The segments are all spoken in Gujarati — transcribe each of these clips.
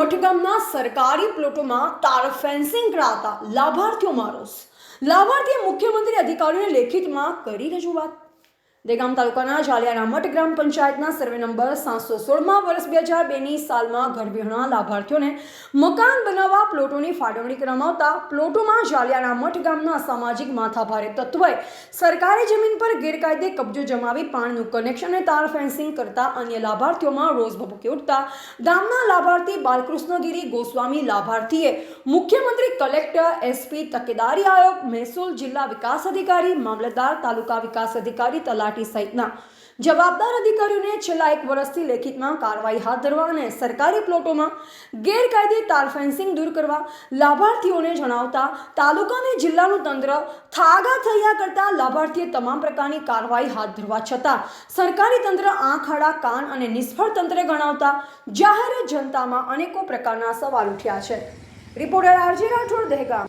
મઠગામના સરકારી પ્લોટોમાં તાર ફેન્સિંગ કરાતા લાભાર્થીઓમાં રોષ. લાભાર્થીએ મુખ્યમંત્રી અધિકારીઓને લેખિતમાં કરી રજૂઆત. દહેગામ તાલુકાના જાલિયાના મઠ ગ્રામ પંચાયતના સર્વે નંબર 716માં વર્ષ 2002ની સાલમાં ઘર વિહોણા લાભાર્થીઓને મકાન બનાવવા પ્લોટોની ફાળવણી કરવામાં આવતા પ્લોટોમાં જાલિયાના મઠ ગામના અસામાજિક માથાભારે તત્વોએ સરકારી જમીન પર ગેરકાયદે કબજો જમાવી પાણીનું કનેક્શન અને તાર ફેન્સિંગ કરતા અન્ય લાભાર્થીઓમાં રોષ ભભૂકી ઉઠતા ગામના લાભાર્થી બાલકૃષ્ણગીરી ગોસ્વામી લાભાર્થીએ મુખ્યમંત્રી, કલેક્ટર, એસપી, તકેદારી આયોગ, મહેસૂલ, જિલ્લા વિકાસ અધિકારી, મામલતદાર, તાલુકા વિકાસ અધિકારી, તલાટી સહિતના જવાબદાર અધિકારીઓને છેલ્લા 1 વર્ષથી લેખિતમાં કાર્યવાહી હાથ ધરવા અને સરકારી પ્લોટોમાં ગેરકાયદે તાર ફેન્સિંગ દૂર કરવા લાભાર્થીઓને જણાવતા તાલુકા અને જિલ્લાનું તંત્ર થાગા થયા કરતા લાભાર્થીએ તમામ પ્રકારની કાર્યવાહી હાથ ધરવા છતાં સરકારી તંત્ર આંખ આડા કાન અને નિષ્ફળ તંત્ર ગણાવતા જાહેર જનતામાં અનેકો પ્રકારના સવાલ ઉઠ્યા છે. Reporter RJ Rathod, Dehgam.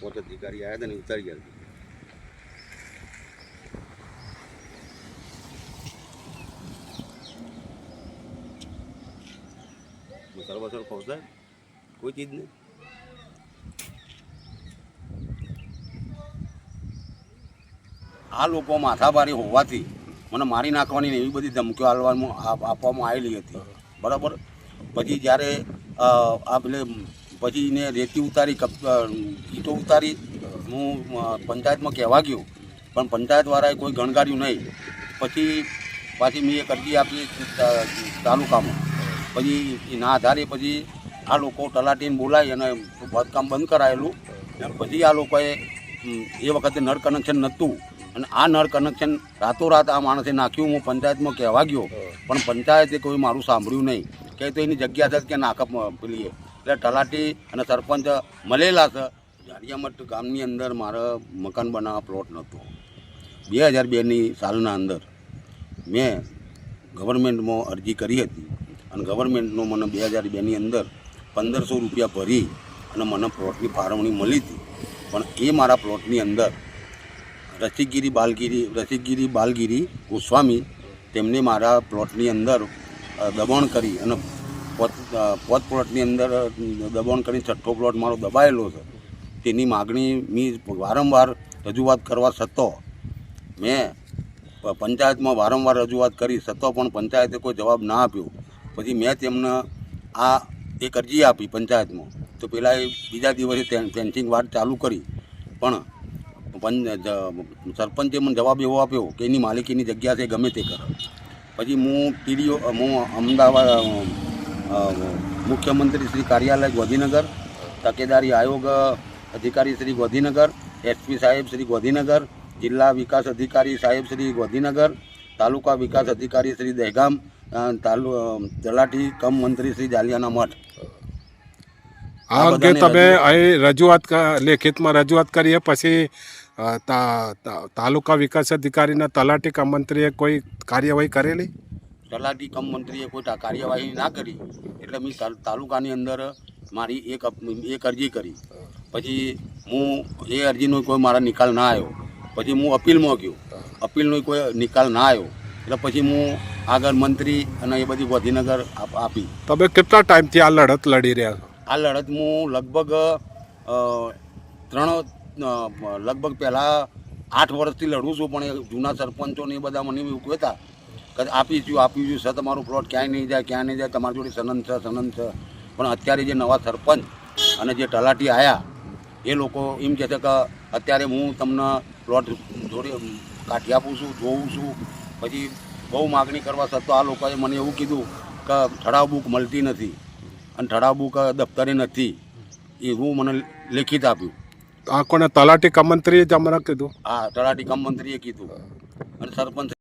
પોતે અધિકારી આવ્યા હતા ને ઉતારી ગયા. સર્વસર પહોંચતા કોઈ ચીજ નહીં. આ લોકો માથાભારી હોવાથી મને મારી નાખવાની ને એવી બધી ધમકીઓ આપવામાં આવેલી હતી. બરાબર. પછી જ્યારે આ પેલે પછી એને રેતી ઉતારી, ઈંટો ઉતારી, હું પંચાયતમાં કહેવા ગયો પણ પંચાયતવાળાએ કોઈ ગણગાર્યું નહીં. પાછી મેં એક અરજી આપી તાલુકામાં. પછી એના આધારે પછી આ લોકો તલાટીને બોલાવી અને બાંધકામ બંધ કરાયેલું. પછી આ લોકોએ એ વખતે નળ કનેક્શન નહોતું અને આ નળ કનેક્શન રાતોરાત આ માણસે નાખ્યું. હું પંચાયતમાં કહેવા ગયો પણ પંચાયતે કોઈ મારું સાંભળ્યું નહીં કે તો એની જગ્યા છે કે નાકપ પેલીએ. એટલે તલાટી અને સરપંચ મળેલા છે. જાડિયામઠ ગામની અંદર મારે મકાન બનાવવા પ્લોટ નહોતો. 2002ની સાલના અંદર મેં ગવર્મેન્ટમાં અરજી કરી હતી અને ગવર્મેન્ટનો મને 2002ની અંદર 1500 રૂપિયા ભરી અને મને પ્લોટની ફાળવણી મળી હતી. પણ એ મારા પ્લોટની અંદર રસિકગીરી બાલગીરી ગોસ્વામી તેમને મારા પ્લોટની અંદર દબાણ કરી અને પોત પ્લોટની અંદર દબાણ કરી છઠ્ઠો પ્લોટ મારો દબાયેલો છે. તેની માગણી મેં વારંવાર રજૂઆત કરવા છતાં મેં પંચાયતમાં વારંવાર રજૂઆત કરી છતાં પણ પંચાયતે કોઈ જવાબ ના આપ્યો. પછી મેં તેમને આ એક અરજી આપી પંચાયતમાં. તો પહેલાં એ બીજા દિવસે ફેન્સિંગ વાત ચાલુ કરી પણ સરપંચે મને જવાબ એવો આપ્યો કે એની માલિકીની જગ્યા છે ગમે તે કરે. પછી હું અમદાવાદ મુખ્યમંત્રી શ્રી કાર્યાલય ગાંધીનગર, તકેદારી આયોગ અધિકારી શ્રી ગાંધીનગર, એસપી સાહેબ શ્રી ગાંધીનગર, જિલ્લા વિકાસ અધિકારી સાહેબ શ્રી ગાંધીનગર, તાલુકા વિકાસ અધિકારી શ્રી દહેગામ, તલાટી કમ મંત્રી શ્રી જાલિયાના મઠ. આ અંગે તમે અહીં રજૂઆત લેખિતમાં રજૂઆત કરીએ પછી તાલુકા વિકાસ અધિકારીના તલાટી કમ મંત્રીએ કોઈ કાર્યવાહી કરેલી? તલાટી કમ મંત્રીએ કોઈ કાર્યવાહી ના કરી એટલે મેં તાલુકાની અંદર મારી એક અરજી કરી. પછી હું એ અરજીનો કોઈ મારા નિકાલ ના આવ્યો. પછી હું અપીલમાં ગયો, અપીલનો કોઈ નિકાલ ના આવ્યો એટલે પછી હું આગળ મંત્રી અને એ બધી ગાંધીનગર આપી. તમે કેટલા ટાઈમથી આ લડત લડી રહ્યા છો? આ લડત હું લગભગ પહેલાં 8 વર્ષથી લડું છું. પણ એ જૂના સરપંચોને એ બધા મને એવું કહેતા કે આપીશું સર, તમારું પ્લોટ ક્યાંય નહીં જાય, તમારી જોડે સનંદ છે. પણ અત્યારે જે નવા સરપંચ અને જે તલાટી આવ્યા એ લોકો એમ કહે છે કે અત્યારે હું તમને પ્લોટ જોડે કાઢી આપું છું, જોઉં છું. પછી બહુ માગણી કરવા છતાં આ લોકોએ મને એવું કીધું કે ઠરાવ બુક મળતી નથી અને ઠરાવ બુક દફતરે નથી, એવું મને લેખિત આપ્યું. આ કોને તલાટી કમ મંત્રીએ જ અમને કીધું? હા, તલાટી કમ મંત્રીએ કીધું અને સરપંચ